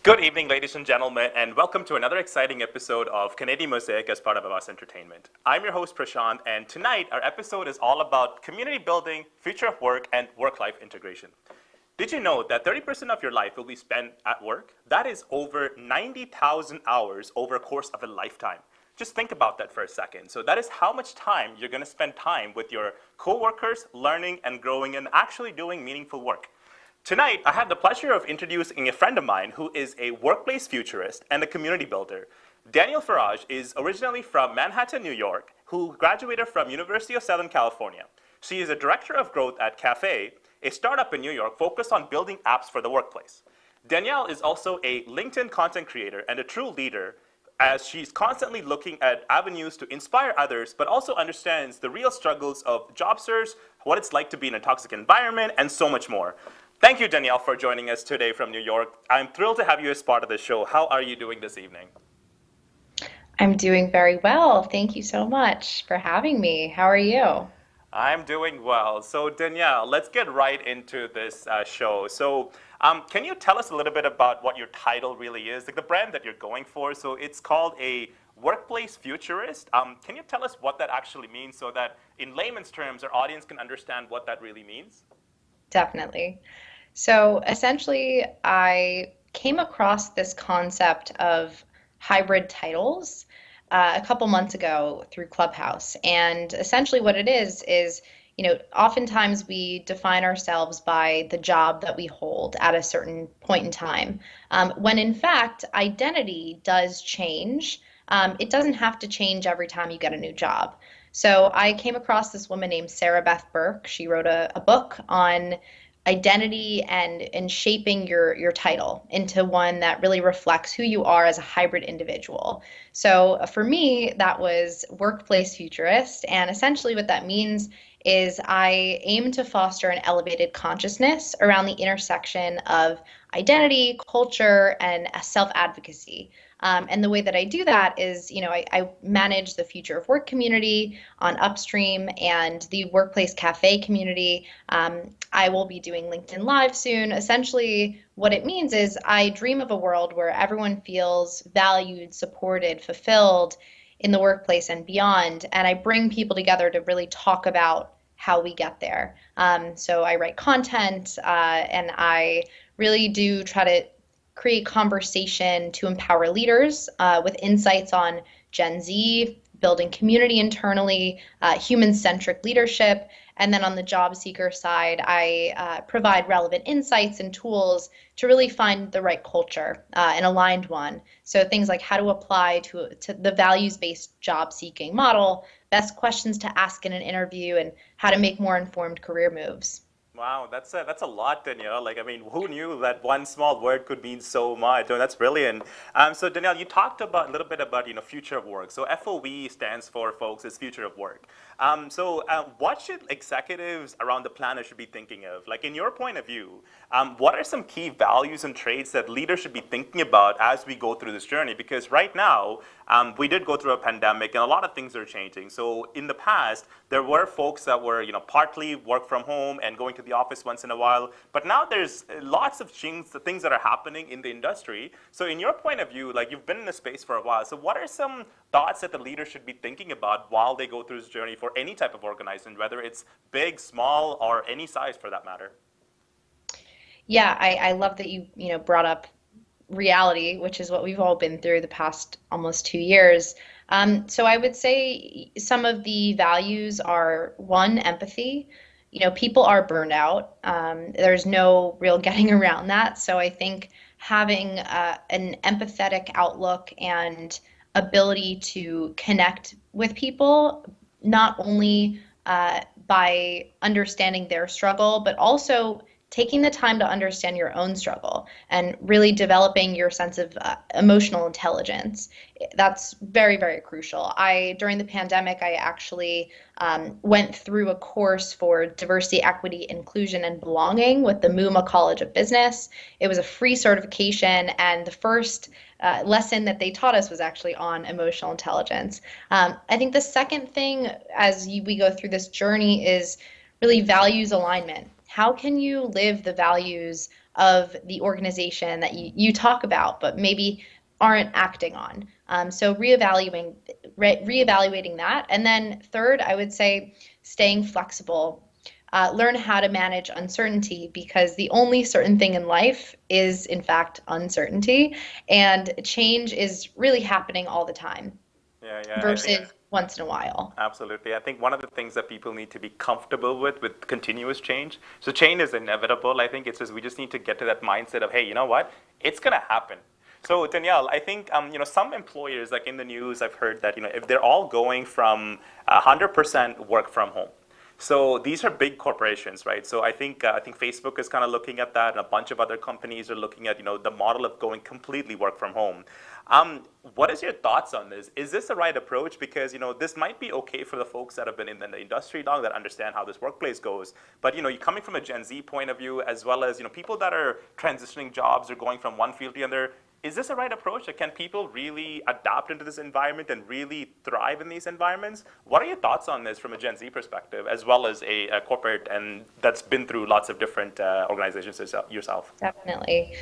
Good evening, ladies and gentlemen, and welcome to another exciting episode of Canadian Mosaic as part of Awaz Entertainment. I'm your host, Prashanth, and tonight our episode is all about community building, future of work, and work-life integration. Did you know that 30% of your life will be spent at work? That is over 90,000 hours over a course of a lifetime. Just think about that for a second. So that is how much time you're going to spend time with your coworkers, learning and growing and actually doing meaningful work. Tonight, I have the pleasure of introducing a friend of mine who is a workplace futurist and a community builder. Danielle Farage is originally from Manhattan, New York, who graduated from University of Southern California. She is a director of growth at FOW, a startup in New York focused on building apps for the workplace. Danielle is also a LinkedIn content creator and a true leader, as she's constantly looking at avenues to inspire others, but also understands the real struggles of job search, what it's like to be in a toxic environment, and so much more. Thank you, Danielle, for joining us today from New York. I'm thrilled to have you as part of the show. How are you doing this evening? I'm doing very well. Thank you so much for having me. How are you? I'm doing well. So, Danielle, let's get right into this show. So, can you tell us a little bit about what your title really is, like the brand that you're going for? So, it's called a workplace futurist. Can you tell us what that actually means so that in layman's terms, our audience can understand what that really means? Definitely. So essentially, I came across this concept of hybrid titles a couple months ago through Clubhouse. And essentially, what it is, oftentimes we define ourselves by the job that we hold at a certain point in time. When in fact, identity does change. It doesn't have to change every time you get a new job. So I came across this woman named Sarah Beth Burke. She wrote a book on identity and shaping your title into one that really reflects who you are as a hybrid individual. So for me, that was workplace futurist. And essentially what that means is I aim to foster an elevated consciousness around the intersection of identity, culture, and self-advocacy. And the way that I do that is, I manage the future of work community on Upstream and the workplace cafe community. I will be doing LinkedIn Live soon. Essentially, what it means is I dream of a world where everyone feels valued, supported, fulfilled in the workplace and beyond. And I bring people together to really talk about how we get there. So I write content and I really do try to create conversation to empower leaders with insights on Gen Z, building community internally, human-centric leadership. And then on the job seeker side, I provide relevant insights and tools to really find the right culture, an aligned one. So things like how to apply to the values-based job seeking model, best questions to ask in an interview, and how to make more informed career moves. Wow, that's a lot, Danielle. Like, I mean, who knew that one small word could mean so much? Oh, that's brilliant. So, Danielle, you talked about a little bit about future of work. So, FOW stands for, folks, is future of work. What should executives around the planet should be thinking of? Like, in your point of view, what are some key values and traits that leaders should be thinking about as we go through this journey? Because right now, we did go through a pandemic, and a lot of things are changing. So, in the past, there were folks that were, partly work from home and going to the office once in a while. But now there's lots of things that are happening in the industry. So in your point of view, like you've been in the space for a while. So what are some thoughts that the leader should be thinking about while they go through this journey for any type of organization, whether it's big, small, or any size for that matter? Yeah, I love that you brought up reality, which is what we've all been through the past almost 2 years. So I would say some of the values are one, empathy. People are burned out. There's no real getting around that. So I think having an empathetic outlook and ability to connect with people, not only by understanding their struggle, but also taking the time to understand your own struggle and really developing your sense of emotional intelligence. That's very, very crucial. During the pandemic, I actually went through a course for diversity, equity, inclusion, and belonging with the MUMA College of Business. It was a free certification, and the first lesson that they taught us was actually on emotional intelligence. I think the second thing as we go through this journey is really values alignment. how can you live the values of the organization that you talk about, but maybe aren't acting on? So reevaluating that. And then third, I would say staying flexible. Learn how to manage uncertainty because the only certain thing in life is, in fact, uncertainty. And change is really happening all the time Yeah, yeah, I think versus once in a while. absolutely. I think one of the things that people need to be comfortable with continuous change. So change is inevitable. I think it's just we just need to get to that mindset of, hey, you know what? It's gonna happen. So Danielle, I think some employers, like in the news, I've heard that if they're all going from 100% work from home. So these are big corporations, right? So I think Facebook is kind of looking at that, and a bunch of other companies are looking at the model of going completely work from home. What is your thoughts on this? Is this the right approach? Because this might be okay for the folks that have been in the industry long, that understand how this workplace goes. But you're coming from a Gen Z point of view, as well as people that are transitioning jobs or going from one field to another. Is this the right approach? Like, can people really adapt into this environment and really thrive in these environments? What are your thoughts on this from a Gen Z perspective, as well as a corporate and that's been through lots of different organizations yourself? Definitely.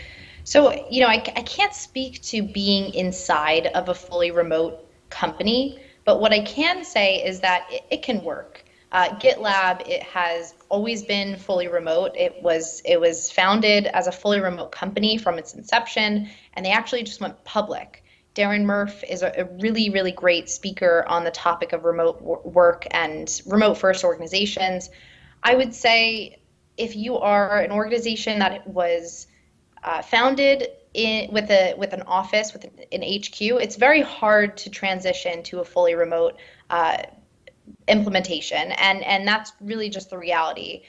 So, I can't speak to being inside of a fully remote company, but what I can say is that it can work. GitLab, it has always been fully remote. It was founded as a fully remote company from its inception, and they actually just went public. Darren Murph is a really, really great speaker on the topic of remote work and remote first organizations. I would say if you are an organization that was founded with an office with an HQ, it's very hard to transition to a fully remote implementation, and that's really just the reality.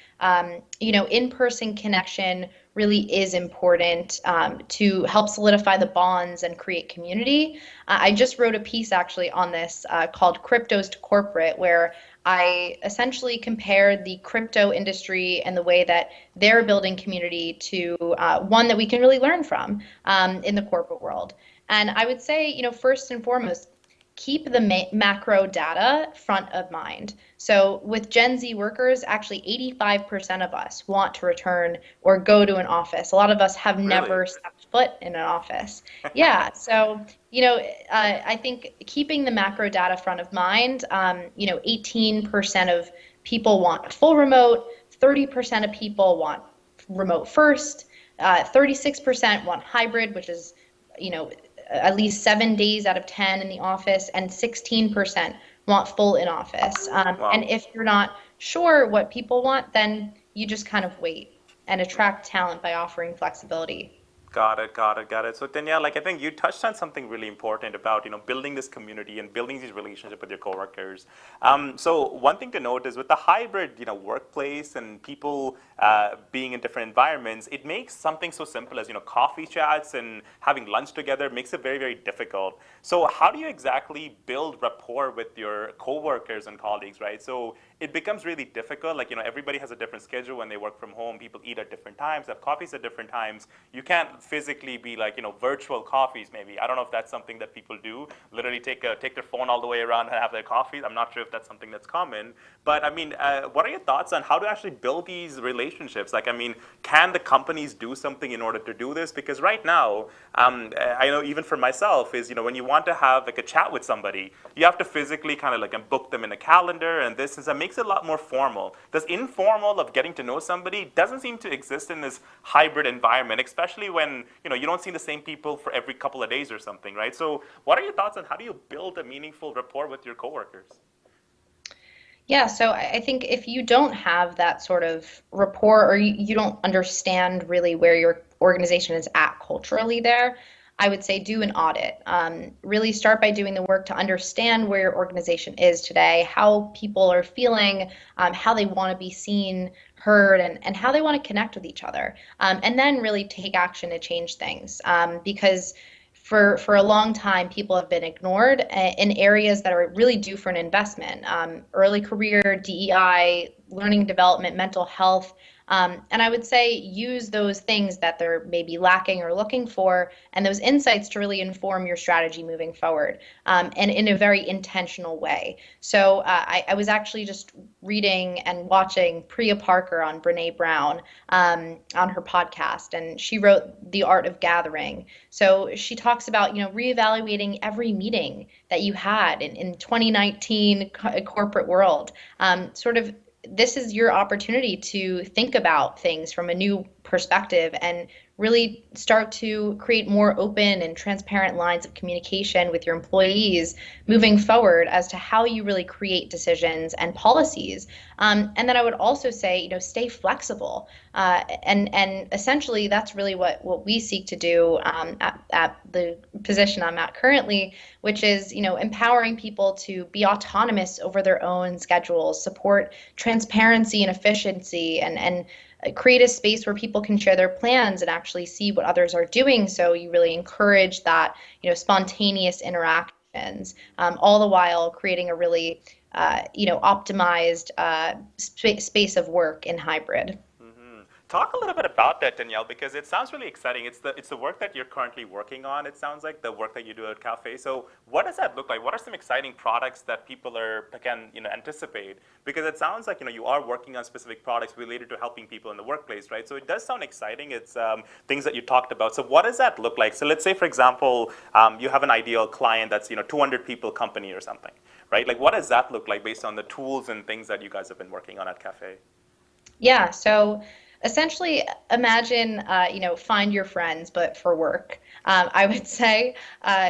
In-person connection really is important to help solidify the bonds and create community. I just wrote a piece actually on this called Cryptos to Corporate, where I essentially compared the crypto industry and the way that they're building community to one that we can really learn from in the corporate world. And I would say, first and foremost, keep the macro data front of mind. So with Gen Z workers, actually 85% of us want to return or go to an office. A lot of us have Really? never stepped foot in an office. Yeah, so I think keeping the macro data front of mind, 18% of people want full remote, 30% of people want remote first, 36% want hybrid, which is you know, at least 7 days out of 10 in the office, and 16% want full in office. And Wow. if you're not sure what people want, then you just kind of wait and attract talent by offering flexibility. Got it, got it, got it. So Danielle, like I think you touched on something really important about building this community and building these relationships with your coworkers. So one thing to note is with the hybrid workplace and people being in different environments, it makes something so simple as coffee chats and having lunch together makes it very, very difficult. So how do you exactly build rapport with your coworkers and colleagues, right? So it becomes really difficult. Like everybody has a different schedule when they work from home. People eat at different times, have coffees at different times. You can't physically be like virtual coffees. Maybe I don't know if that's something that people do. Literally take their phone all the way around and have their coffees. I'm not sure if that's something that's common. But I mean, what are your thoughts on how to actually build these relationships? Like I mean, can the companies do something in order to do this? Because right now, I know even for myself is when you want to have like a chat with somebody, you have to physically kind of like book them in a calendar, and this is makes it a lot more formal. This informal of getting to know somebody doesn't seem to exist in this hybrid environment, especially when you don't see the same people for every couple of days or something, right? So what are your thoughts on how do you build a meaningful rapport with your coworkers? Yeah, so I think if you don't have that sort of rapport or you don't understand really where your organization is at culturally there, I would say do an audit. Really start by doing the work to understand where your organization is today, how people are feeling, how they want to be seen, heard, and how they want to connect with each other. And then really take action to change things. Because for a long time, people have been ignored in areas that are really due for an investment. Early career, DEI, learning development, mental health. And I would say use those things that they're maybe lacking or looking for, and those insights to really inform your strategy moving forward, and in a very intentional way. So I was actually just reading and watching Priya Parker on Brene Brown, on her podcast, and she wrote The Art of Gathering. So she talks about, reevaluating every meeting that you had in 2019 corporate world. Sort of this is your opportunity to think about things from a new perspective and really start to create more open and transparent lines of communication with your employees moving forward as to how you really create decisions and policies. And then I would also say, stay flexible. And essentially, that's really what we seek to do, at the position I'm at currently, which is, empowering people to be autonomous over their own schedules, support transparency and efficiency, and create a space where people can share their plans and actually see what others are doing. So you really encourage that, spontaneous interactions, all the while creating a really, optimized space of work in hybrid. Talk a little bit about that, Danielle, because it sounds really exciting. It's the work that you're currently working on. It sounds like the work that you do at Cafe. So what does that look like? What are some exciting products that people can anticipate? Because it sounds like you are working on specific products related to helping people in the workplace, right? So it does sound exciting. It's things that you talked about. So what does that look like? So let's say, for example, you have an ideal client that's 200 people company or something, right? Like what does that look like based on the tools and things that you guys have been working on at Cafe? Yeah, so essentially imagine, find your friends, but for work. I would say,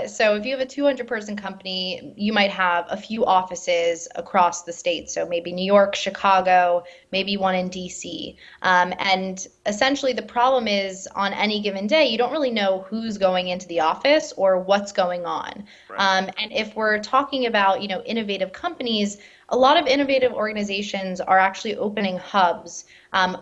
so if you have a 200-person company, you might have a few offices across the state. So maybe New York, Chicago, maybe one in DC. And essentially the problem is on any given day, you don't really know who's going into the office or what's going on. Right. And if we're talking about, innovative companies, a lot of innovative organizations are actually opening hubs,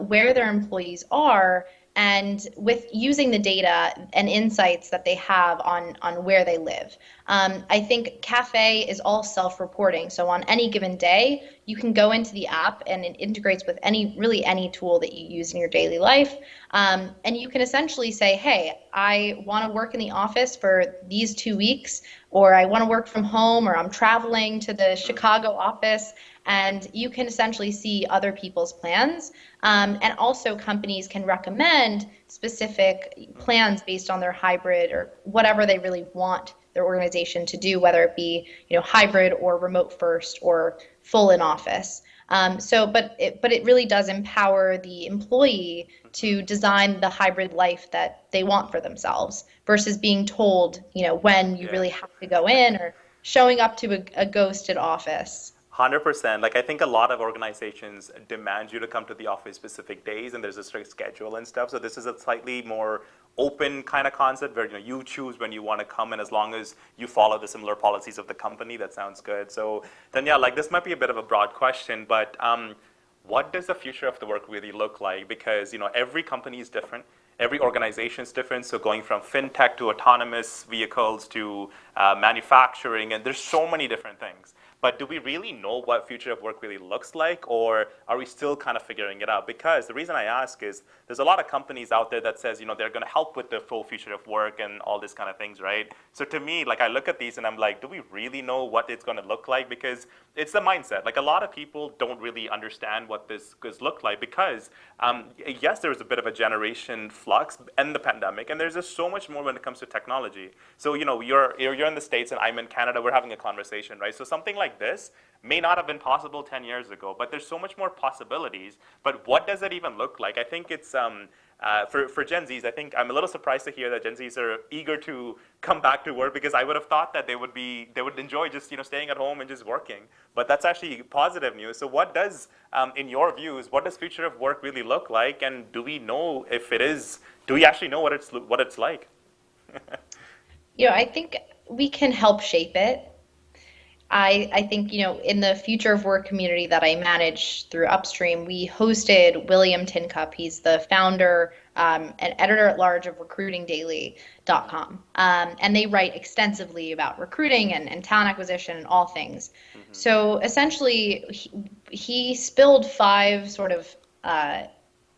where their employees are, and with using the data and insights that they have on where they live. I think Cafe is all self-reporting. So on any given day, you can go into the app and it integrates with really any tool that you use in your daily life. And you can essentially say, hey, I want to work in the office for these 2 weeks, or I want to work from home, or I'm traveling to the Chicago office. And you can essentially see other people's plans. And also companies can recommend specific plans based on their hybrid or whatever they really want their organization to do, whether it be hybrid or remote first or full in office. But it really does empower the employee to design the hybrid life that they want for themselves versus being told, when you really have to go in or showing up to a ghosted office. 100%. Like I think a lot of organizations demand you to come to the office specific days, and there's a strict schedule and stuff. So this is a slightly more open kind of concept where you choose when you want to come, and as long as you follow the similar policies of the company, that sounds good. So Danielle, like this might be a bit of a broad question, but what does the future of the work really look like? Because every company is different. Every organization is different, so going from fintech to autonomous vehicles to manufacturing, and there's so many different things. But do we really know what future of work really looks like, or are we still kind of figuring it out? Because the reason I ask is there's a lot of companies out there that says, they're going to help with the full future of work and all this kind of things, right? So to me, like I look at these and I'm like, do we really know what it's going to look like? Because it's the mindset. Like a lot of people don't really understand what this could look like because, yes, there was a bit of a generation flux in the pandemic, and there's just so much more when it comes to technology. So, you're in the States and I'm in Canada, we're having a conversation, right? So something like this may not have been possible 10 years ago, but there's so much more possibilities. But what does it even look like? I think it's, for Gen Zs, I think I'm a little surprised to hear that Gen Zs are eager to come back to work, because I would have thought that they would enjoy just, staying at home and just working. But that's actually positive news. So what does, in your views, what does future of work really look like? And do we know if it is, do we actually know what it's like? I think we can help shape it. I think, in the future of work community that I manage through Upstream, we hosted William Tincup. He's the founder, and editor at large of recruitingdaily.com. And they write extensively about recruiting and talent acquisition and all things. Mm-hmm. So essentially, he spilled 5 sort of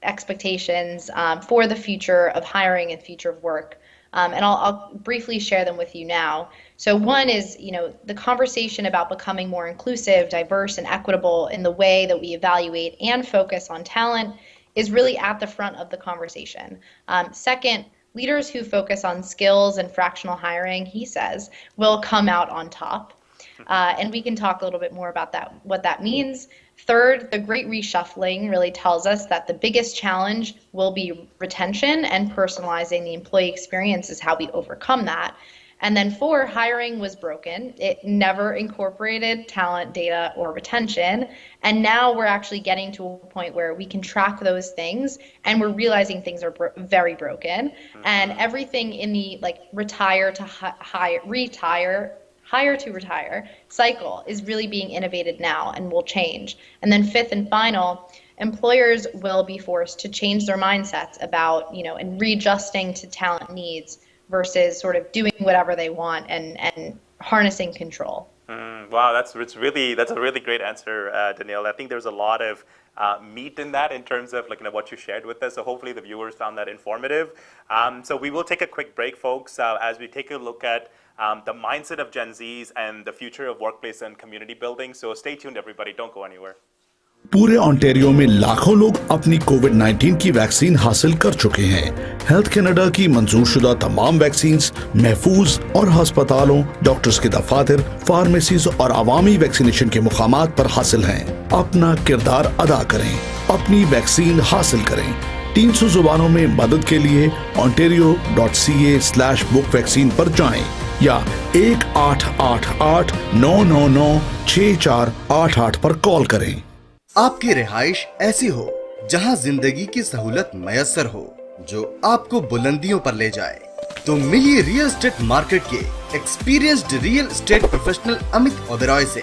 expectations for the future of hiring and future of work. And I'll briefly share them with you now. So one is, the conversation about becoming more inclusive, diverse, and equitable in the way that we evaluate and focus on talent is really at the front of the conversation. Second, leaders who focus on skills and fractional hiring, he says, will come out on top. And we can talk a little bit more about that, what that means. Third, the great reshuffling really tells us that the biggest challenge will be retention, and personalizing the employee experience is how we overcome that. And then four, hiring was broken. It never incorporated talent, data, or retention. And now we're actually getting to a point where we can track those things, and we're realizing things are very broken. And everything in the retire to hire to retire cycle is really being innovated now and will change. And then fifth and final, employers will be forced to change their mindsets about, and readjusting to talent needs versus sort of doing whatever they want and harnessing control. Wow, that's a really great answer, Danielle. I think there's a lot of meat in that in terms of what you shared with us. So hopefully the viewers found that informative. So we will take a quick break, folks, as we take a look at the mindset of Gen Zs and the future of workplace and community building. So stay tuned, everybody. Don't go anywhere. पूरे Ontario में लाखों लोग अपनी कोविड-19 की vaccine हासिल कर चुके हैं। हेल्थ कनाडा की मंजूरशुदा तमाम वैक्सीन्स महफूज और अस्पतालों, डॉक्टर्स के दफातर, फार्मेसीज और अवामी वैक्सीनेशन के मुकामात पर हासिल हैं। अपना किरदार अदा करें, अपनी वैक्सीन हासिल करें। 300 जुबानों में मदद के लिए ontario.ca/book वैक्सीन पर जाएं या 1888-999-6488 पर कॉल करें। आपकी रिहाइश ऐसी हो जहां जिंदगी की सहूलत मयसर हो, जो आपको बुलंदियों पर ले जाए, तो मिलिए रियल एस्टेट मार्केट के experienced real estate professional Amit Oberoi से।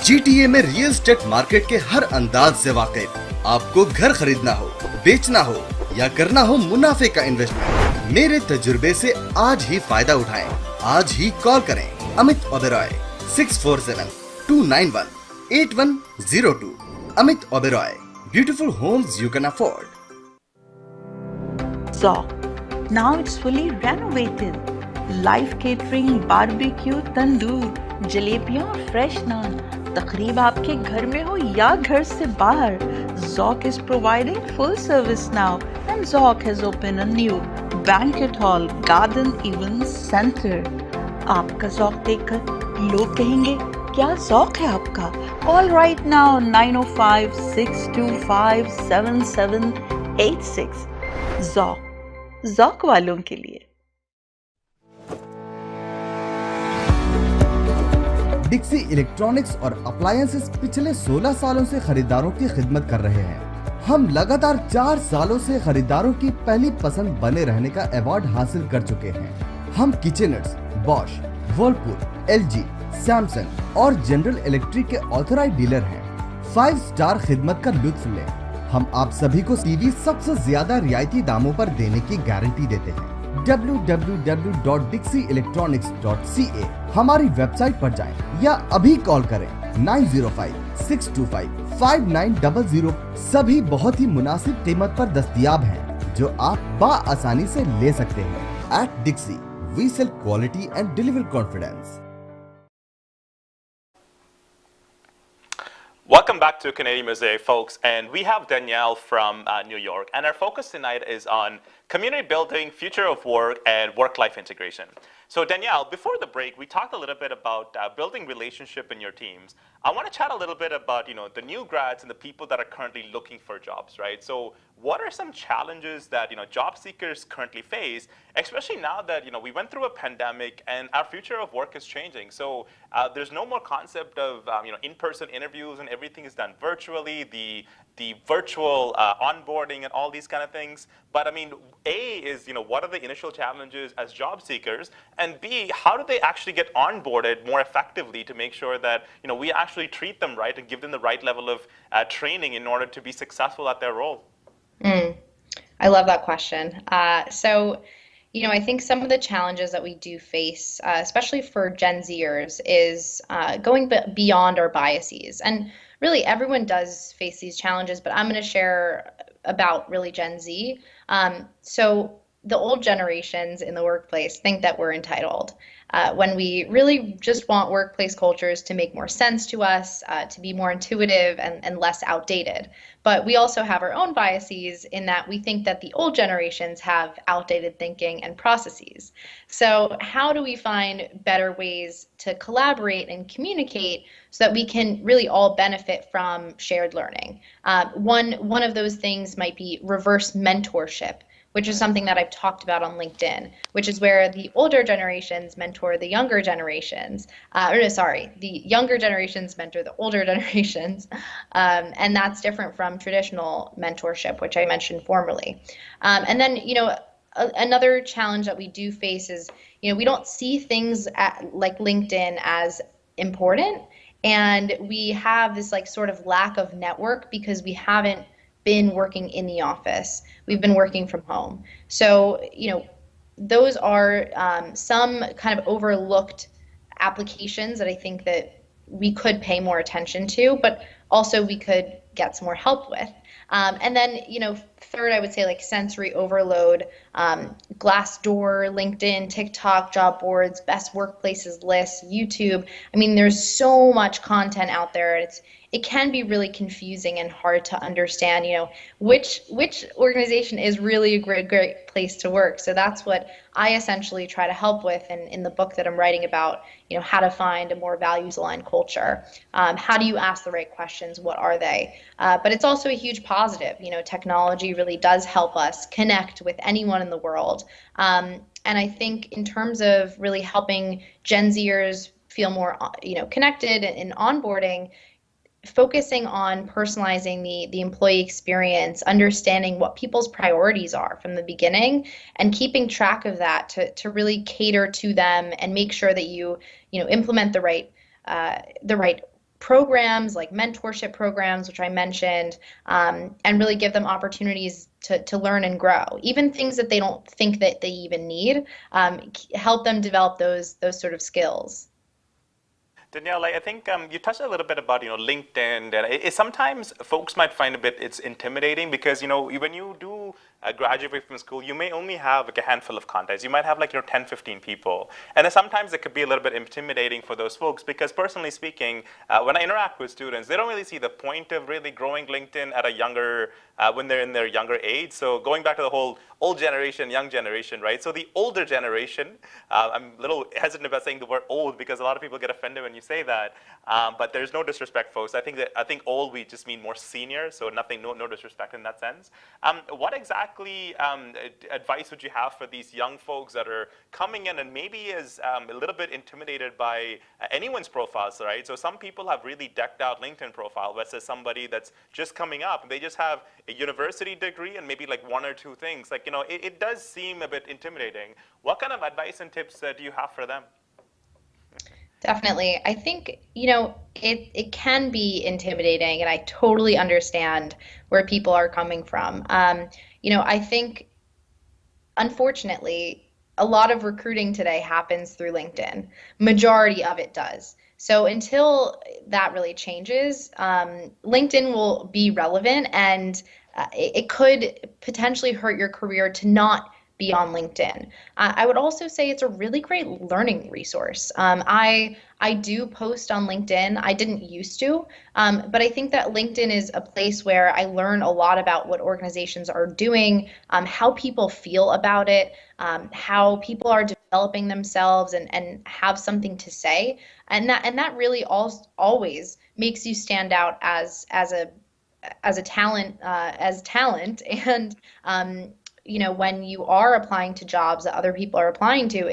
GTA में रियल एस्टेट मार्केट के हर अंदाज से वाकिफ। आपको घर खरीदना हो, बेचना हो या करना हो मुनाफे का इन्वेस्टमेंट, मेरे तजुर्बे से आज ही फायदा उठाएं। आज ही कॉल करें Amit Oberoi 647-291-8102। Amit Oberoi, beautiful homes you can afford. ZOC, now it's fully renovated. Live catering, barbecue, tandoor, जलेबियाँ और fresh naan. तकरीब आपके घर में हो या घर से बाहर, ZOC is providing full service now, and ZOC has opened a new banquet hall, garden event center. आपका ZOC देखकर लोग कहेंगे, क्या ज़ौक है आपका? Call right now 905-625-7786. ज़ौक वालों के लिए। डिक्सी इलेक्ट्रॉनिक्स और अप्लायंसेस पिछले 16 सालों से खरीदारों की खिदमत कर रहे हैं। हम लगातार 4 सालों से खरीदारों की पहली पसंद बने रहने का अवार्ड हासिल कर चुके हैं। हम किचनर्स, बॉश, वर्लपूल, LG, सैमसंग और जनरल इलेक्ट्रिक के ऑथराइज्ड डीलर हैं। 5 स्टार खिदमत का लुत्फ लें। हम आप सभी को टीवी सबसे ज्यादा रियायती दामों पर देने की गारंटी देते हैं। www.dixieelectronics.ca हमारी वेबसाइट पर जाएं या अभी कॉल करें 905-625-5900। सभी बहुत ही मुनासिब कीमत पर दस्तयाब हैं, जो आप बाआसानी से ले सकते हैं। At Dixie, we sell quality and deliver confidence. Welcome back to Canadian Mosaic, folks, and we have Danielle from New York, and our focus tonight is on community building, future of work, and work-life integration. So Danielle, before the break, we talked a little bit about building relationship in your teams. I want to chat a little bit about, the new grads and the people that are currently looking for jobs, right? So what are some challenges that, job seekers currently face, especially now that, we went through a pandemic and our future of work is changing. So there's no more concept of, in-person interviews and everything is done virtually, the virtual onboarding and all these kind of things. But I mean, A is, what are the initial challenges as job seekers? And B, how do they actually get onboarded more effectively to make sure that, we actually treat them right and give them the right level of training in order to be successful at their role? I love that question. So, I think some of the challenges that we do face, especially for Gen Zers, is going beyond our biases. And really, everyone does face these challenges, but I'm going to share about really Gen Z. So the old generations in the workplace think that we're entitled. When we really just want workplace cultures to make more sense to us, to be more intuitive and less outdated. But we also have our own biases in that we think that the old generations have outdated thinking and processes. So how do we find better ways to collaborate and communicate so that we can really all benefit from shared learning? One of those things might be reverse mentorship, which is something that I've talked about on LinkedIn, which is where the older generations mentor the younger generations, the younger generations mentor the older generations, and that's different from traditional mentorship, which I mentioned formerly. And then, another challenge that we do face is, we don't see things like LinkedIn as important, and we have this like sort of lack of network because we haven't been working in the office. We've been working from home. So, those are some kind of overlooked applications that I think that we could pay more attention to, but also we could get some more help with. And then, third, I would say like sensory overload, Glassdoor, LinkedIn, TikTok, job boards, best workplaces lists, YouTube. I mean, there's so much content out there. It can be really confusing and hard to understand, which organization is really a great place to work. So that's what I essentially try to help with in the book that I'm writing about, how to find a more values-aligned culture. How do you ask the right questions? What are they? But it's also a huge positive. Technology really does help us connect with anyone in the world. And I think in terms of really helping Gen Zers feel more, connected and onboarding, focusing on personalizing the employee experience, understanding what people's priorities are from the beginning, and keeping track of that to really cater to them and make sure that you implement the right programs like mentorship programs, which I mentioned, and really give them opportunities to learn and grow, even things that they don't think that they even need. Help them develop those sort of skills. Danielle, I think you touched a little bit about LinkedIn, and sometimes folks might find it's intimidating because when you do graduate from school, you may only have like a handful of contacts. You might have 10, 15 people, and then sometimes it could be a little bit intimidating for those folks because personally speaking, when I interact with students, they don't really see the point of really growing LinkedIn at a younger when they're in their younger age. So going back to the whole old generation, young generation, right? So the older generation, I'm a little hesitant about saying the word old because a lot of people get offended when you say that, but there's no disrespect, folks. I think old, we just mean more senior, so no disrespect in that sense. What exactly advice would you have for these young folks that are coming in and maybe is a little bit intimidated by anyone's profiles, right? So some people have really decked out LinkedIn profile versus somebody that's just coming up and they just have a university degree and maybe like one or two things. It does seem a bit intimidating. What kind of advice and tips do you have for them? Definitely. I think, it can be intimidating, and I totally understand where people are coming from. I think, unfortunately, a lot of recruiting today happens through LinkedIn. Majority of it does. So until that really changes, LinkedIn will be relevant, and it could potentially hurt your career to not be on LinkedIn. I would also say it's a really great learning resource. I do post on LinkedIn. I didn't used to, but I think that LinkedIn is a place where I learn a lot about what organizations are doing, how people feel about it, how people are developing themselves and have something to say, and that really always makes you stand out as a talent, and when you are applying to jobs that other people are applying to,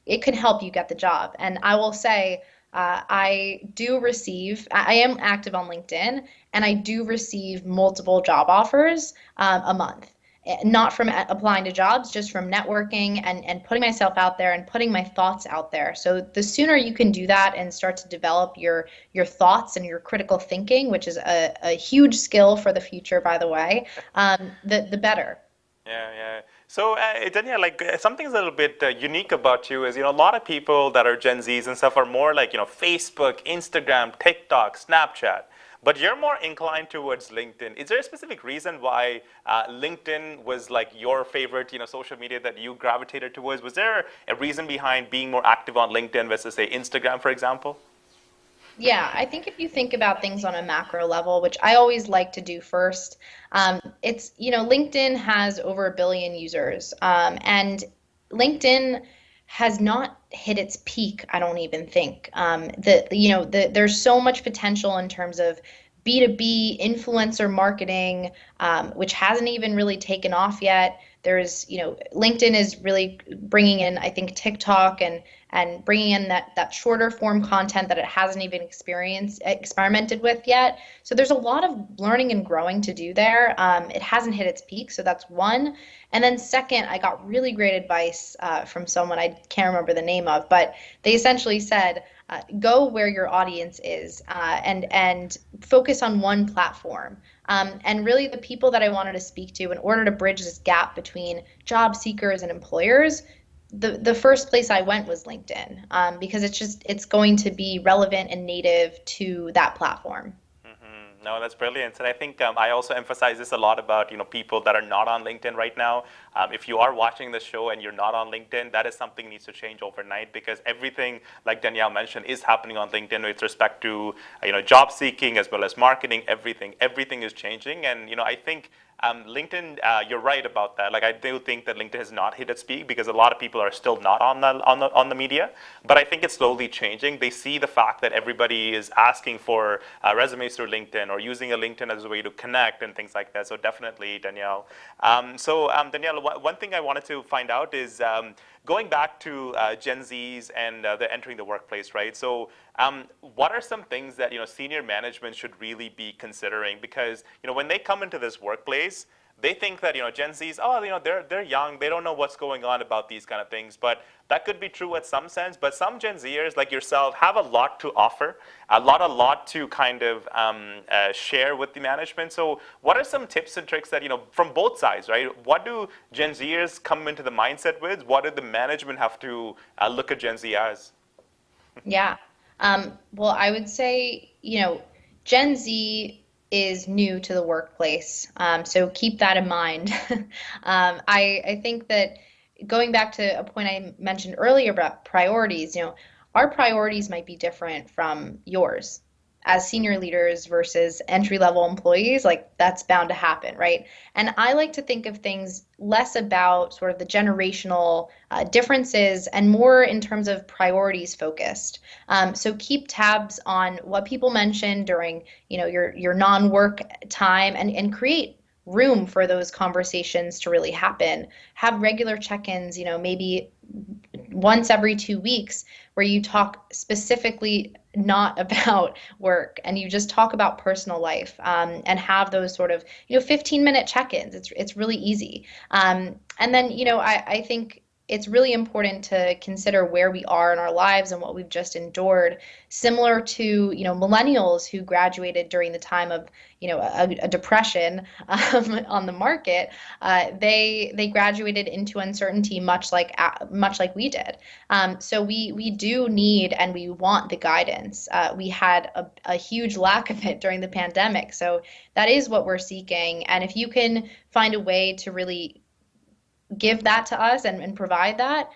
it can help you get the job. And I will say, I am active on LinkedIn, and I do receive multiple job offers a month. Not from applying to jobs, just from networking and putting myself out there and putting my thoughts out there. So the sooner you can do that and start to develop your thoughts and your critical thinking, which is a huge skill for the future, by the way, the better. Yeah. So Danielle, something's a little bit unique about you is, a lot of people that are Gen Zs and stuff are more like, Facebook, Instagram, TikTok, Snapchat. but you're more inclined towards LinkedIn. Is there a specific reason why LinkedIn was like your favorite, social media that you gravitated towards? Was there a reason behind being more active on LinkedIn versus, say, Instagram, for example? Yeah, I think if you think about things on a macro level, which I always like to do first, LinkedIn has over 1 billion users, and LinkedIn has not hit its peak, I don't even think. There's so much potential in terms of B2B influencer marketing, which hasn't even really taken off yet. LinkedIn is really bringing in, I think, TikTok and bringing in that shorter form content that it hasn't even experimented with yet. So there's a lot of learning and growing to do there. It hasn't hit its peak, so that's one. And then second, I got really great advice from someone I can't remember the name of, but they essentially said, go where your audience is, and focus on one platform. And really the people that I wanted to speak to in order to bridge this gap between job seekers and employers, the first place I went was LinkedIn, because it's going to be relevant and native to that platform. No, that's brilliant. And I think I also emphasize this a lot about, people that are not on LinkedIn right now. If you are watching the show and you're not on LinkedIn, that is something needs to change overnight, because everything, like Danielle mentioned, is happening on LinkedIn with respect to, job seeking as well as marketing. Everything is changing. And, I think LinkedIn, you're right about that. Like, I do think that LinkedIn has not hit its peak because a lot of people are still not on the media. But I think it's slowly changing. They see the fact that everybody is asking for resumes through LinkedIn or using a LinkedIn as a way to connect and things like that. So definitely, Danielle. Danielle, one thing I wanted to find out is going back to Gen Zs and they're entering the workplace, right? So what are some things that senior management should really be considering? Because when they come into this workplace, they think that Gen Zs, they're young, they don't know what's going on about these kind of things. But that could be true at some sense. But some Gen Zers like yourself have a lot to offer, a lot to kind of share with the management. So what are some tips and tricks that from both sides, right? What do Gen Zers come into the mindset with? What do the management have to look at Gen Z as? Yeah. Well, I would say, Gen Z is new to the workplace. So keep that in mind. I think that going back to a point I mentioned earlier about priorities, our priorities might be different from yours as senior leaders versus entry level employees. Like, that's bound to happen, right? And I like to think of things less about sort of the generational differences and more in terms of priorities focused. So keep tabs on what people mention during your non-work time, and create room for those conversations to really happen. Have regular check-ins, maybe once every 2 weeks, where you talk specifically not about work and you just talk about personal life, and have those sort of 15-minute check-ins. It's really easy. And then I think it's really important to consider where we are in our lives and what we've just endured. Similar to millennials who graduated during the time of a depression on the market, they graduated into uncertainty, much like we did. So we do need and we want the guidance. We had a huge lack of it during the pandemic, so that is what we're seeking. And if you can find a way to really give that to us and provide that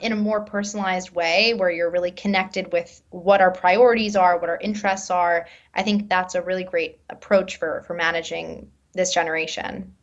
in a more personalized way, where you're really connected with what our priorities are, what our interests are, I think that's a really great approach for managing this generation.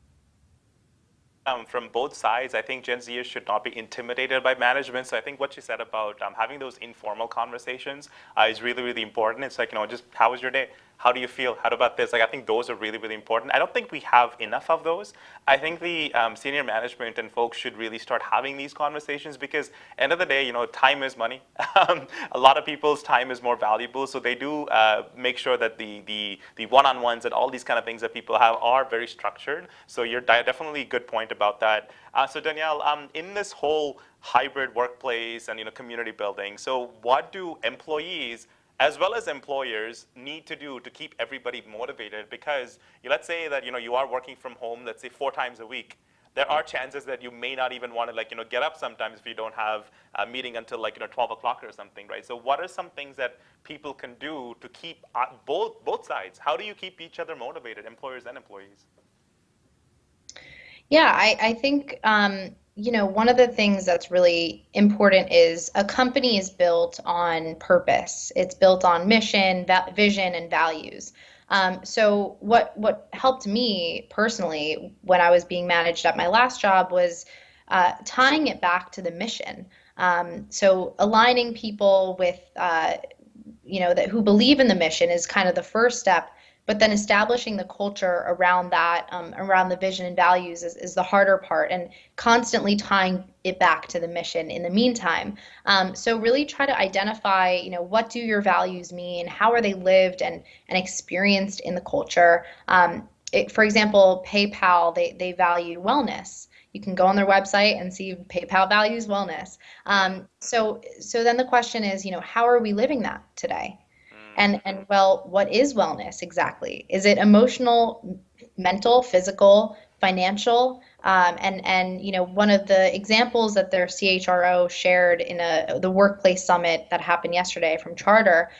From both sides, I think Gen Zers should not be intimidated by management. So I think what you said about having those informal conversations is really, really important. It's like, just how was your day? How do you feel? How about this? Like, I think those are really, really important. I don't think we have enough of those. I think the senior management and folks should really start having these conversations, because end of the day, time is money. A lot of people's time is more valuable. So they do make sure that the one-on-ones and all these kind of things that people have are very structured. So you're definitely a good point about that. So Danielle, in this whole hybrid workplace and community building, so what do employees as well as employers need to do to keep everybody motivated? Because let's say that you are working from home, let's say 4 times a week. there are chances that you may not even want to get up sometimes if you don't have a meeting until 12 o'clock or something, right? So what are some things that people can do to keep both sides? How do you keep each other motivated, employers and employees? Yeah, I think one of the things that's really important is a company is built on purpose. It's built on mission, vision, and values. So what helped me personally when I was being managed at my last job was tying it back to the mission. So aligning people with that who believe in the mission is kind of the first step, but then establishing the culture around that, around the vision and values is the harder part, and constantly tying it back to the mission in the meantime. So really try to identify, what do your values mean? How are they lived and experienced in the culture? For example, PayPal, they value wellness. You can go on their website and see PayPal values wellness. So then the question is, how are we living that today? And well, what is wellness exactly? Is it emotional, mental, physical, financial? And one of the examples that their CHRO shared in the workplace summit that happened yesterday from Charter,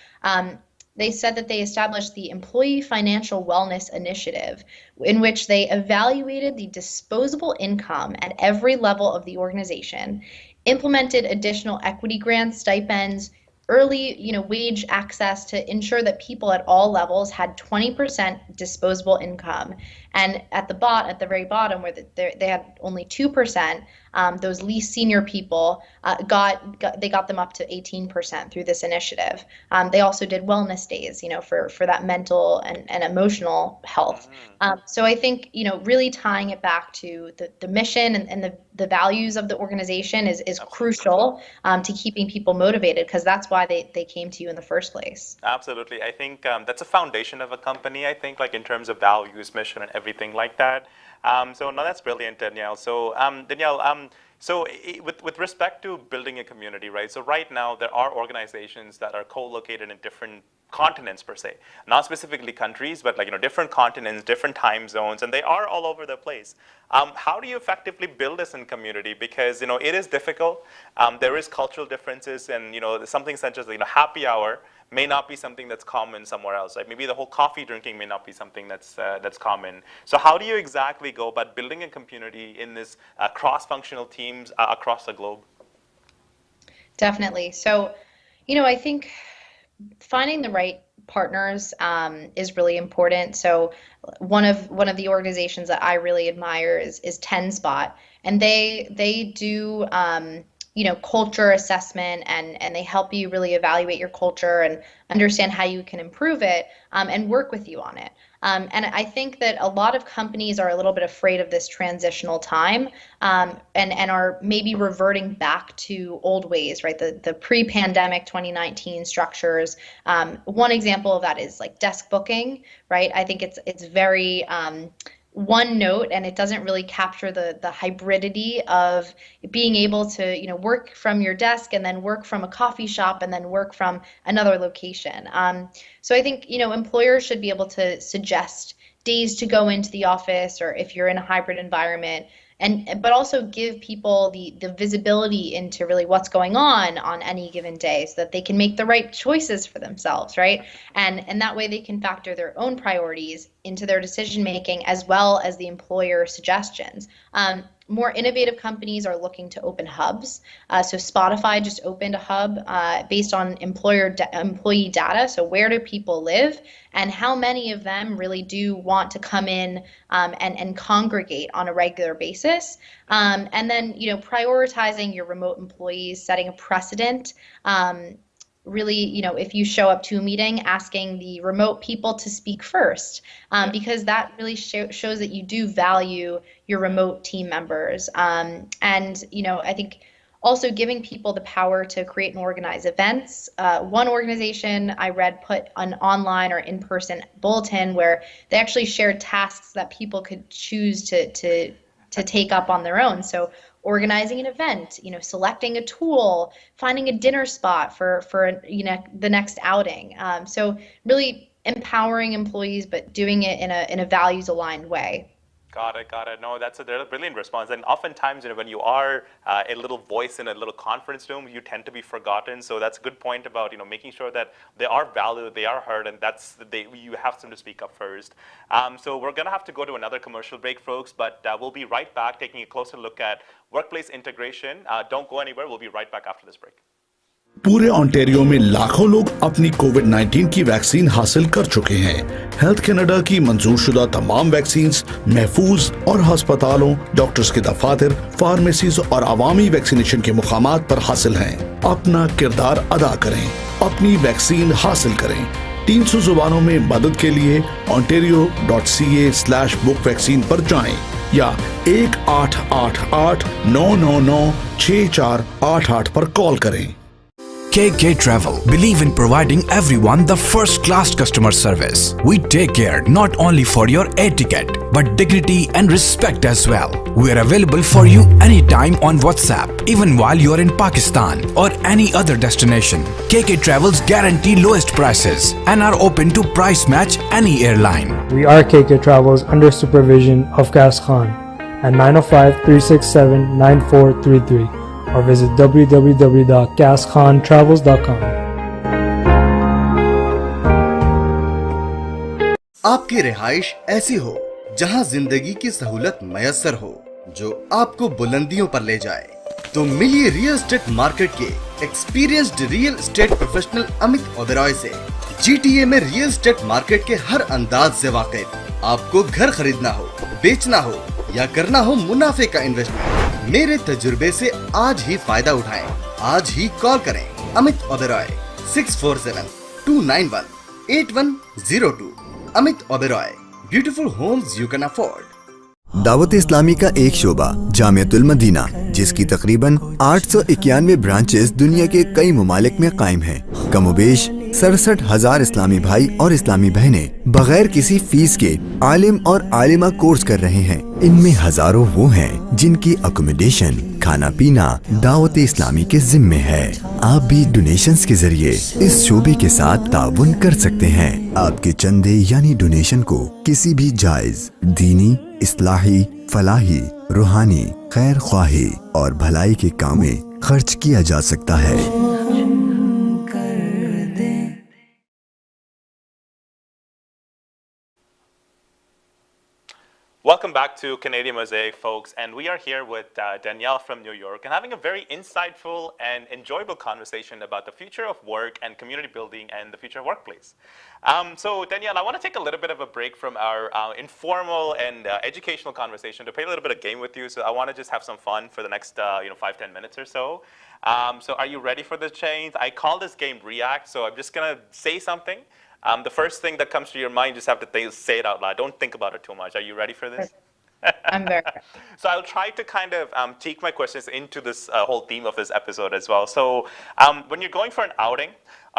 they said that they established the Employee Financial Wellness Initiative, in which they evaluated the disposable income at every level of the organization, implemented additional equity grants, stipends, early, wage access to ensure that people at all levels had 20% disposable income. And at the very bottom, where they had only 2%, those least senior people they got them up to 18% through this initiative. They also did wellness days, for that mental and emotional health. So I think, really tying it back to the mission and the values of the organization is crucial to keeping people motivated, because that's why they came to you in the first place. Absolutely. I think that's a foundation of a company, I think, in terms of values, mission, and everything like that. So no, that's brilliant, Danielle. So Danielle, with respect to building a community, right? So right now there are organizations that are co-located in different continents per se, not specifically countries, but different continents, different time zones, and they are all over the place. How do you effectively build this in community? Because it is difficult. There is cultural differences, and something such as happy hour may not be something that's common somewhere else. Right? Maybe the whole coffee drinking may not be something that's common. So how do you exactly go about building a community in this cross-functional teams across the globe? Definitely. So, I think finding the right partners is really important. So one of the organizations that I really admire is 10spot, and they do culture assessment, and they help you really evaluate your culture and understand how you can improve it, and work with you on it. And I think that a lot of companies are a little bit afraid of this transitional time, and are maybe reverting back to old ways, right? The pre-pandemic 2019 structures. One example of that is desk booking, right? I think it's very one note, and it doesn't really capture the hybridity of being able to work from your desk and then work from a coffee shop and then work from another location. So I think employers should be able to suggest days to go into the office, or if you're in a hybrid environment, but also give people the visibility into really what's going on any given day, so that they can make the right choices for themselves, right? And that way they can factor their own priorities into their decision making, as well as the employer suggestions. More innovative companies are looking to open hubs. So Spotify just opened a hub based on employee data. So where do people live, and how many of them really do want to come in and congregate on a regular basis. And then prioritizing your remote employees, setting a precedent. Really, if you show up to a meeting, asking the remote people to speak first, because that really shows that you do value your remote team members. And I think also giving people the power to create and organize events. One organization I read put an online or in-person bulletin where they actually shared tasks that people could choose to take up on their own. So organizing an event, selecting a tool, finding a dinner spot for the next outing. So really empowering employees, but doing it in a values aligned way. Got it, got it. No, that's a brilliant response. And oftentimes, when you are a little voice in a little conference room, you tend to be forgotten. So that's a good point about making sure that they are valued, they are heard, and you have them to speak up first. So we're gonna have to go to another commercial break, folks. But we'll be right back, taking a closer look at workplace integration. Don't go anywhere. We'll be right back after this break. पूरे Ontario में लाखों लोग अपनी कोविड-19 की vaccine हासिल कर चुके हैं। हेल्थ कनाडा की मंजूरशुदा तमाम वैक्सीन्स महफूज और अस्पतालों, डॉक्टर्स के दफातर, फार्मेसीज और अवामी वैक्सीनेशन के मुकामात पर हासिल हैं। अपना किरदार अदा करें, अपनी वैक्सीन हासिल करें। 300 जुबानों में मदद के लिए ontario.ca/book वैक्सीन पर जाएं या 1-888-999-6488 पर कॉल करें। KK Travel believe in providing everyone the first-class customer service. We take care not only for your air ticket, but dignity and respect as well. We are available for you anytime on WhatsApp, even while you are in Pakistan or any other destination. KK Travels guarantee lowest prices and are open to price match any airline. We are KK Travels under supervision of Gas Khan at 905-367-9433. or visit www.gaskhontravels.com. आपकी रिहाइश ऐसी हो जहां जिंदगी की सहूलत मयसर हो, जो आपको बुलंदियों पर ले जाए, तो मिलिए रियल एस्टेट मार्केट के experienced real estate professional Amit Oberoi से। GTA में रियल एस्टेट मार्केट के हर अंदाज से वाकिफ। आपको घर खरीदना हो, बेचना हो या करना हो मुनाफे का इन्वेस्टमेंट, मेरे तजुर्बे से आज ही फायदा उठाएं। आज ही कॉल करें Amit Oberoi 647-291-8102। Amit Oberoi, beautiful homes you can afford. Dawat Islami का एक शोबा जामियतुल मदीना, जिसकी तकरीबन 891 ब्रांचेस दुनिया के कई ममालिक में कायम हैं। कमोबेश 67,000 इस्लामी भाई और इस्लामी बहनें बगैर किसी फीस के आलिम और आलिमा कोर्स कर रहे हैं। इनमें हजारों वो हैं जिनकी अकोमोडेशन, खाना पीना दावत इस्लामी के जिम्मे है। आप भी डोनेशंस के जरिए इस शोबे के साथ ताउन कर सकते हैं। आपके चंदे यानी डोनेशन को किसी भी जायज दीनी, इस्लाही, फलाही, रूहानी, खैर ख्वाही और भलाई के काम में खर्च किया जा सकता है। Welcome back to Canadian Mosaic, folks, and we are here with Danielle from New York and having a very insightful and enjoyable conversation about the future of work and community building and the future of workplace. So Danielle, I want to take a little bit of a break from our informal and educational conversation to play a little bit of game with you. So I want to just have some fun for the next 5-10 minutes or so. So are you ready for this change? I call this game React, so I'm just going to say something. The first thing that comes to your mind, you just have to say it out loud. Don't think about it too much. Are you ready for this? I'm very ready. So I'll try to kind of take my questions into this whole theme of this episode as well. So when you're going for an outing,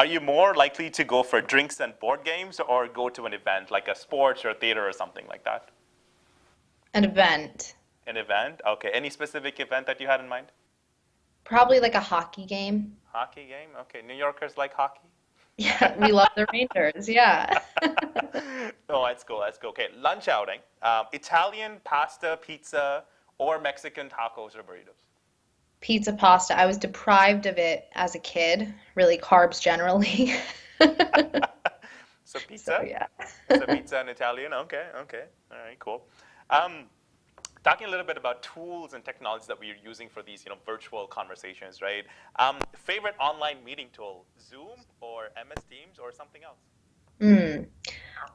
are you more likely to go for drinks and board games or go to an event like a sports or a theater or something like that? An event. An event? Okay. Any specific event that you had in mind? Probably like a hockey game. Hockey game? Okay. New Yorkers like hockey? Yeah, we love the Rangers, yeah. No, let's go. Okay, lunch outing. Italian, pasta, pizza, or Mexican tacos or burritos? Pizza, pasta. I was deprived of it as a kid, really carbs generally. So pizza? So, yeah. So pizza and Italian, okay. All right, cool. Talking a little bit about tools and technologies that we're using for these, virtual conversations, right? Favorite online meeting tool, Zoom or MS Teams or something else?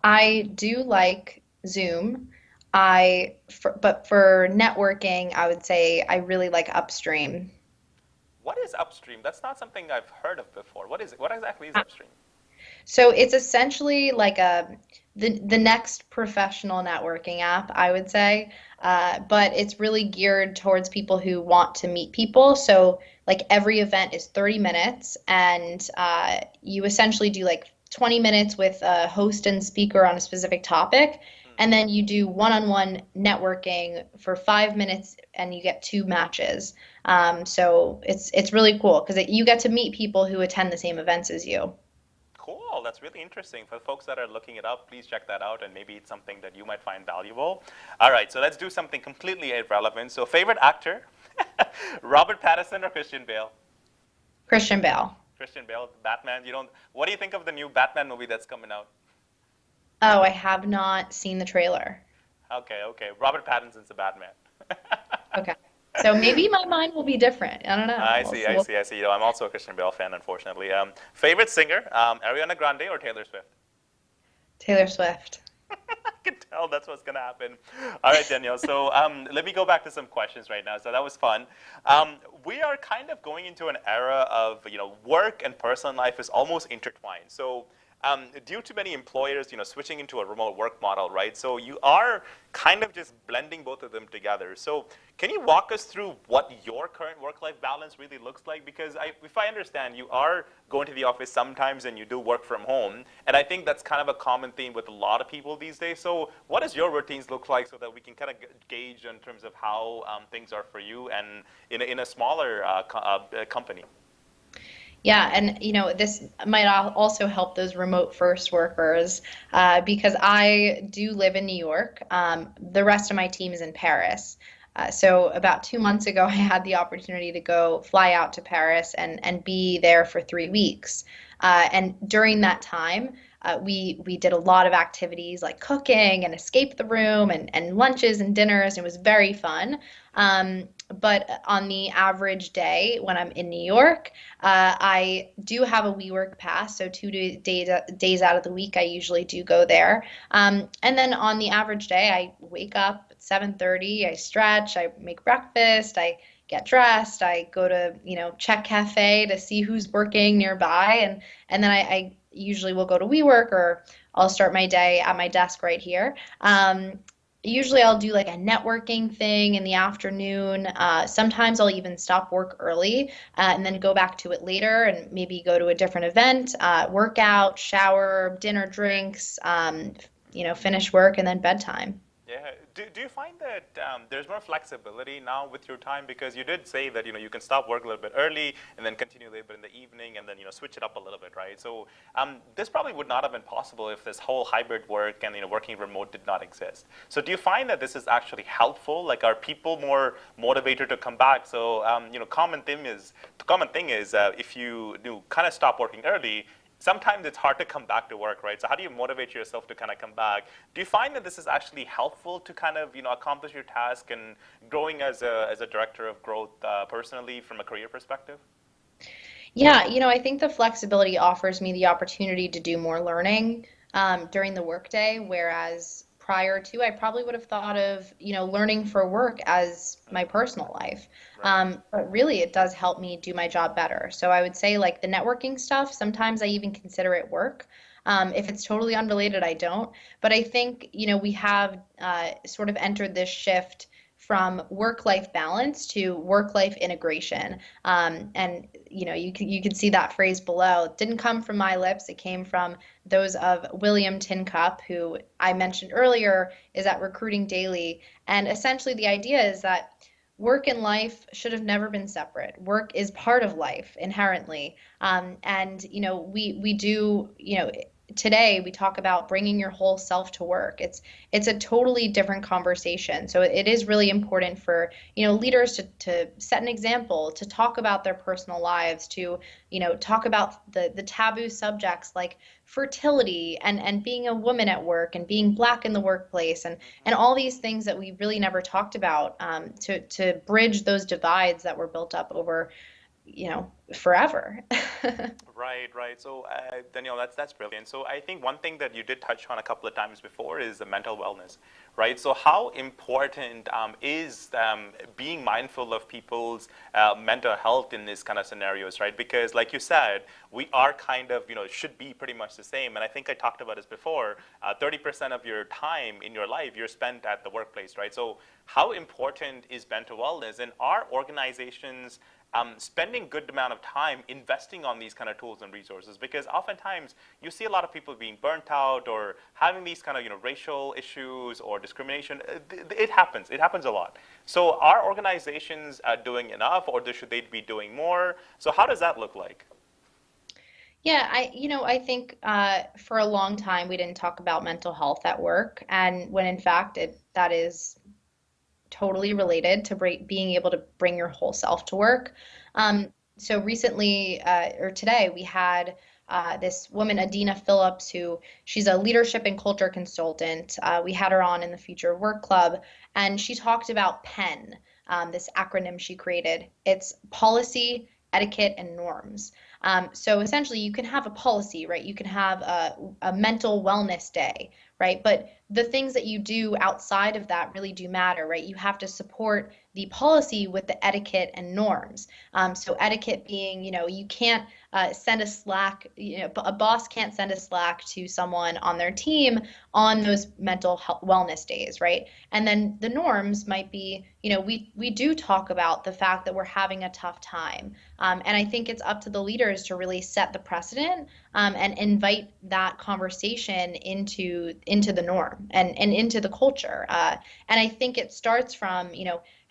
I do like Zoom. But for networking, I would say I really like Upstream. What is Upstream? That's not something I've heard of before. What is it? What exactly is Upstream? So it's essentially like the next professional networking app, I would say. But it's really geared towards people who want to meet people. So like every event is 30 minutes and you essentially do like 20 minutes with a host and speaker on a specific topic. And then you do one-on-one networking for 5 minutes and you get 2 matches. So it's really cool because you get to meet people who attend the same events as you. Cool. well. That's really interesting. For the folks that are looking it up, please check that out, and maybe it's something that you might find valuable. All right, so let's do something completely irrelevant. So favorite actor, Robert Pattinson or Christian Bale? Christian Bale. Christian Bale, Batman. What do you think of the new Batman movie that's coming out? Oh, I have not seen the trailer. Okay. Robert Pattinson's the Batman. Okay. So maybe my mind will be different. I don't know. I see. I'm also a Christian Bale fan, unfortunately. Favorite singer, Ariana Grande or Taylor Swift? Taylor Swift. I can tell that's what's going to happen. All right, Danielle. So let me go back to some questions right now. So that was fun. We are kind of going into an era of, work and personal life is almost intertwined. So due to many employers, switching into a remote work model, right? So you are kind of just blending both of them together. So can you walk us through what your current work-life balance really looks like? Because if I understand, you are going to the office sometimes and you do work from home. And I think that's kind of a common theme with a lot of people these days. So what does your routines look like so that we can kind of gauge in terms of how things are for you and in a smaller company? Yeah, and this might also help those remote first workers because I do live in New York. The rest of my team is in Paris. So about 2 months ago, I had the opportunity to fly out to Paris and be there for 3 weeks. And during that time, we did a lot of activities like cooking and escape the room and lunches and dinners. It was very fun. But on the average day when I'm in New York, I do have a WeWork pass. So 2 days out of the week, I usually do go there. And then on the average day, I wake up at 7:30, I stretch, I make breakfast, I get dressed, I go to, Czech Cafe to see who's working nearby. And then I usually will go to WeWork or I'll start my day at my desk right here. Usually I'll do like a networking thing in the afternoon. Sometimes I'll even stop work early and then go back to it later and maybe go to a different event, workout, shower, dinner, drinks, finish work and then bedtime. Yeah. Do you find that there's more flexibility now with your time? Because you did say that you can stop work a little bit early and then continue a little bit in the evening and then switch it up a little bit, right? So this probably would not have been possible if this whole hybrid work and working remote did not exist. So do you find that this is actually helpful? Like, are people more motivated to come back? So common thing is if you do kind of stop working early, sometimes it's hard to come back to work, right? So how do you motivate yourself to kind of come back? Do you find that this is actually helpful to kind of, accomplish your task and growing as a director of growth personally from a career perspective? Yeah, I think the flexibility offers me the opportunity to do more learning during the workday, whereas prior to, I probably would have thought of, learning for work as my personal life. Right. But really, it does help me do my job better. So I would say like the networking stuff, sometimes I even consider it work. If it's totally unrelated, I don't. But I think, we have sort of entered this shift from work-life balance to work-life integration. And you can see that phrase below. It didn't come from my lips. It came from those of William Tincup, who I mentioned earlier is at Recruiting Daily. And essentially the idea is that work and life should have never been separate. Work is part of life inherently. And we do, today we talk about bringing your whole self to work. It's a totally different conversation. So it is really important for leaders to set an example, to talk about their personal lives, to talk about the taboo subjects like fertility and being a woman at work and being Black in the workplace and all these things that we really never talked about to bridge those divides that were built up over forever. Right. So Danielle, that's brilliant. So I think one thing that you did touch on a couple of times before is the mental wellness, right? So how important is being mindful of people's mental health in these kind of scenarios, right? Because like you said, we are kind of, should be pretty much the same. And I think I talked about this before, 30% of your time in your life, you're spent at the workplace, right? So how important is mental wellness? And are organizations spending good amount of time investing on these kind of tools and resources? Because oftentimes you see a lot of people being burnt out or having these kind of racial issues or discrimination. It happens a lot. So are organizations doing enough, or should they be doing more? So how does that look like? Yeah, I think for a long time we didn't talk about mental health at work, and when in fact that is totally related to being able to bring your whole self to work. So recently, or today, we had this woman, Adina Phillips, who she's a leadership and culture consultant. We had her on in the Future Work Club, and she talked about PEN, this acronym she created. It's policy, etiquette, and norms. So essentially, you can have a policy, right? You can have a mental wellness day, right? But the things that you do outside of that really do matter, right? You have to support the policy with the etiquette and norms. So etiquette being, you can't send a Slack, a boss can't send a Slack to someone on their team on those mental health wellness days, right? And then the norms might be, we do talk about the fact that we're having a tough time. And I think it's up to the leaders to really set the precedent and invite that conversation into the norm and into the culture. And I think it starts from,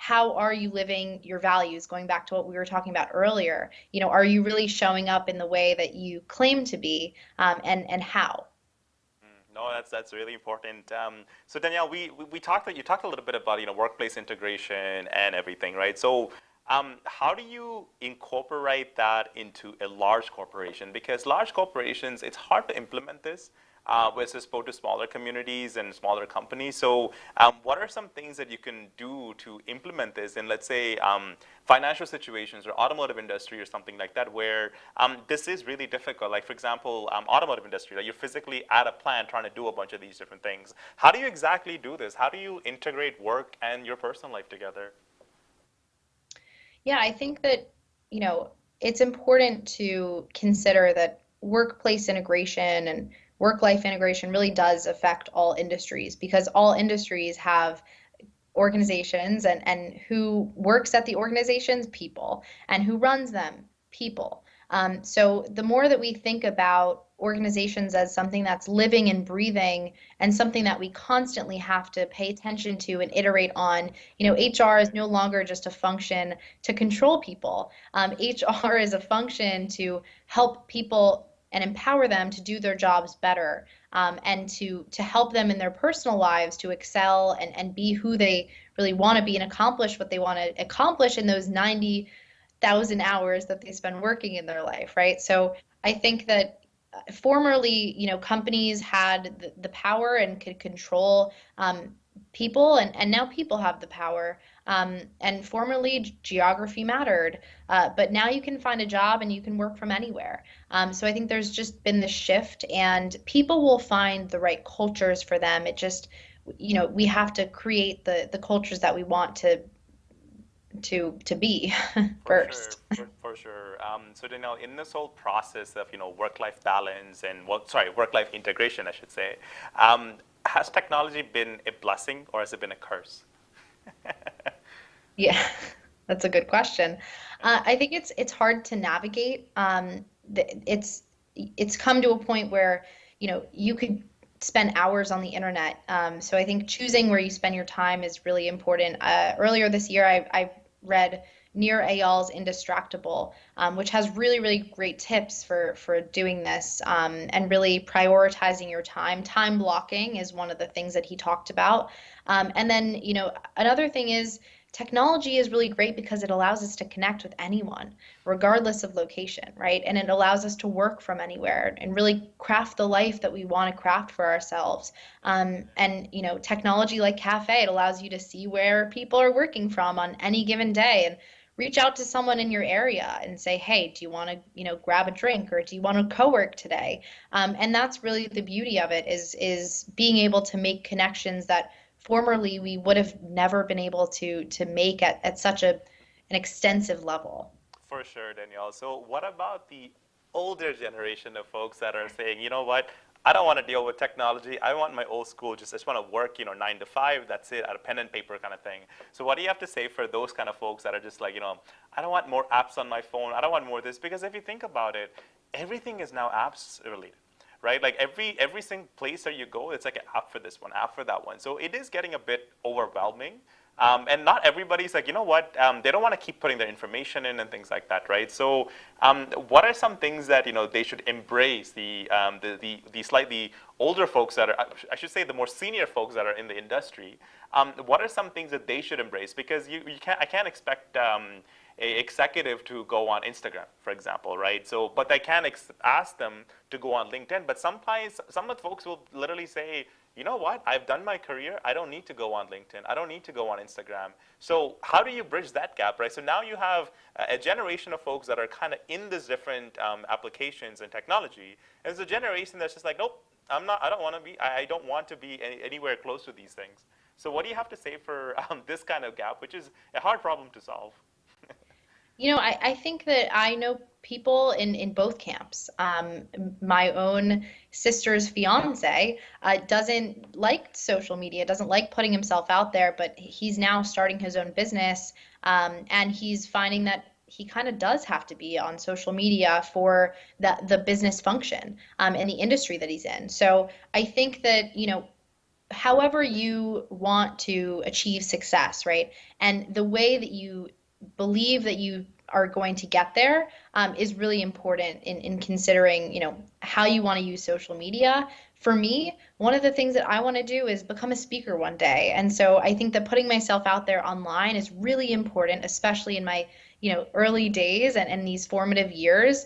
how are you living your values? Going back to what we were talking about earlier, are you really showing up in the way that you claim to be, and how? No, that's really important. So Danielle, we talked you talked a little bit about workplace integration and everything, right? So how do you incorporate that into a large corporation? Because large corporations, it's hard to implement this versus both to smaller communities and smaller companies. So what are some things that you can do to implement this in, let's say, financial situations or automotive industry or something like that, where this is really difficult? Like, for example, automotive industry, like you're physically at a plant trying to do a bunch of these different things. How do you exactly do this? How do you integrate work and your personal life together? Yeah, I think that, it's important to consider that workplace integration and work-life integration really does affect all industries because all industries have organizations and who works at the organizations, people, and who runs them, people. So the more that we think about organizations as something that's living and breathing and something that we constantly have to pay attention to and iterate on, HR is no longer just a function to control people. HR is a function to help people and empower them to do their jobs better, and to help them in their personal lives to excel and be who they really want to be and accomplish what they want to accomplish in those 90,000 hours that they spend working in their life, right? So I think that formerly, companies had the power and could control people, and now people have the power. And formerly, geography mattered, but now you can find a job and you can work from anywhere. So I think there's just been this shift, and people will find the right cultures for them. It just, we have to create the cultures that we want to be For sure, first. for sure. So Danielle, in this whole process of work-life balance and work-life integration, I should say, has technology been a blessing or has it been a curse? Yeah, that's a good question. I think it's hard to navigate. It's come to a point where you could spend hours on the internet. So I think choosing where you spend your time is really important. Earlier this year, I read Nir Eyal's Indistractable, which has really, really great tips for doing this, and really prioritizing your time. Time blocking is one of the things that he talked about. And then, another thing is technology is really great because it allows us to connect with anyone, regardless of location, right? And it allows us to work from anywhere and really craft the life that we want to craft for ourselves. And technology like Cafe, it allows you to see where people are working from on any given day and reach out to someone in your area and say, hey, do you want to, grab a drink, or do you want to co-work today? And that's really the beauty of it, is being able to make connections that formerly we would have never been able to make at such an extensive level. For sure, Danielle. So what about the older generation of folks that are saying, you know what, I don't want to deal with technology. I want my old school, just want to work, 9 to 5, that's it, at a pen and paper kind of thing. So what do you have to say for those kind of folks that are just like, I don't want more apps on my phone. I don't want more of this. Because if you think about it, everything is now apps related. Right? Like every single place that you go, it's like an app for this one, app for that one. So it is getting a bit overwhelming. And not everybody's like, you know what, they don't want to keep putting their information in and things like that, right? So what are some things that, they should embrace, the slightly older folks that are, I should say the more senior folks that are in the industry, what are some things that they should embrace? Because I can't expect a executive to go on Instagram, for example, right? So, but I can ask them to go on LinkedIn. But sometimes some of the folks will literally say, you know what, I've done my career. I don't need to go on LinkedIn. I don't need to go on Instagram. So how do you bridge that gap, right? So now you have a generation of folks that are kind of in these different applications and technology. And there's a generation that's just like, nope, I don't want to be anywhere close to these things. So what do you have to say for this kind of gap, which is a hard problem to solve? I think that I know people in both camps. My own sister's fiance doesn't like social media, doesn't like putting himself out there, but he's now starting his own business, and he's finding that he kind of does have to be on social media for the business function in the industry that he's in. So I think that, however you want to achieve success, right? And the way that you believe that you are going to get there is really important in considering, how you want to use social media. For me, one of the things that I want to do is become a speaker one day. And so I think that putting myself out there online is really important, especially in my, early days and these formative years,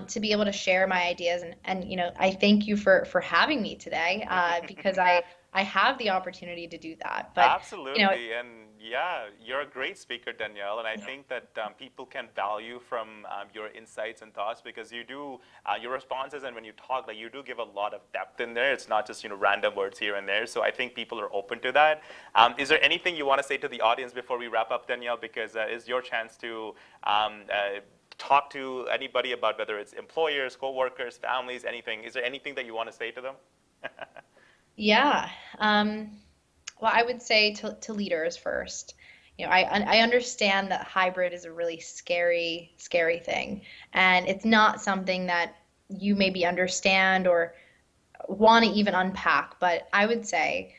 to be able to share my ideas. And I thank you for having me today because I have the opportunity to do that. But absolutely, and yeah, you're a great speaker, Danielle, and I think that people can value from your insights and thoughts, because you do your responses, and when you talk, like, you do give a lot of depth in there. It's not just random words here and there. So I think people are open to that. Is there anything you want to say to the audience before we wrap up, Danielle? Because it's your chance to talk to anybody about whether it's employers, co-workers, families, anything. Is there anything that you want to say to them? Yeah. Well, I would say to leaders first. I understand that hybrid is a really scary, scary thing, and it's not something that you maybe understand or want to even unpack. But I would say,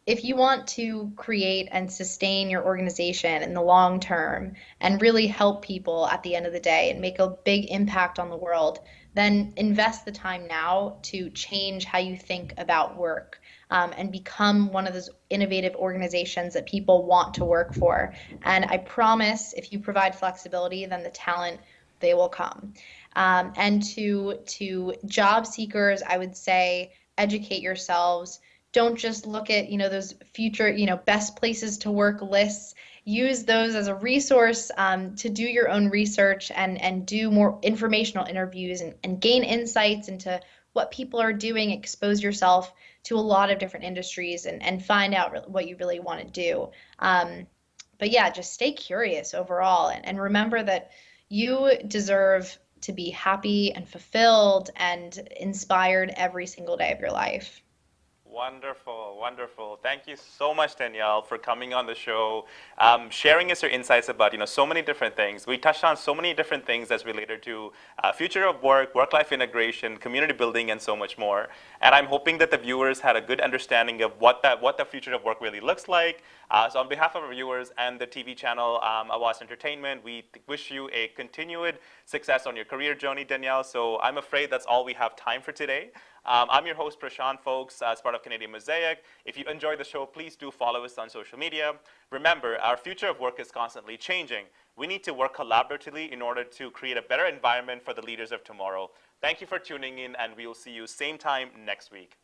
if you want to create and sustain your organization in the long term and really help people at the end of the day and make a big impact on the world, then invest the time now to change how you think about work, and become one of those innovative organizations that people want to work for. And I promise, if you provide flexibility, then the talent, they will come. And to job seekers, I would say, educate yourselves. Don't just look at, those future, best places to work lists. Use those as a resource to do your own research and do more informational interviews and gain insights into what people are doing. Expose yourself to a lot of different industries and find out what you really want to do. But yeah, just stay curious overall, and remember that you deserve to be happy and fulfilled and inspired every single day of your life. Wonderful, wonderful. Thank you so much, Danielle, for coming on the show, sharing us your insights about so many different things. We touched on so many different things that's related to future of work, work-life integration, community building, and so much more. And I'm hoping that the viewers had a good understanding of what the future of work really looks like. So on behalf of our viewers and the TV channel Awaz Entertainment, we wish you a continued success on your career journey, Danielle. So I'm afraid that's all we have time for today. I'm your host, Prashanth, folks, as part of Canadian Mosaic. If you enjoyed the show, please do follow us on social media. Remember, our future of work is constantly changing. We need to work collaboratively in order to create a better environment for the leaders of tomorrow. Thank you for tuning in, and we will see you same time next week.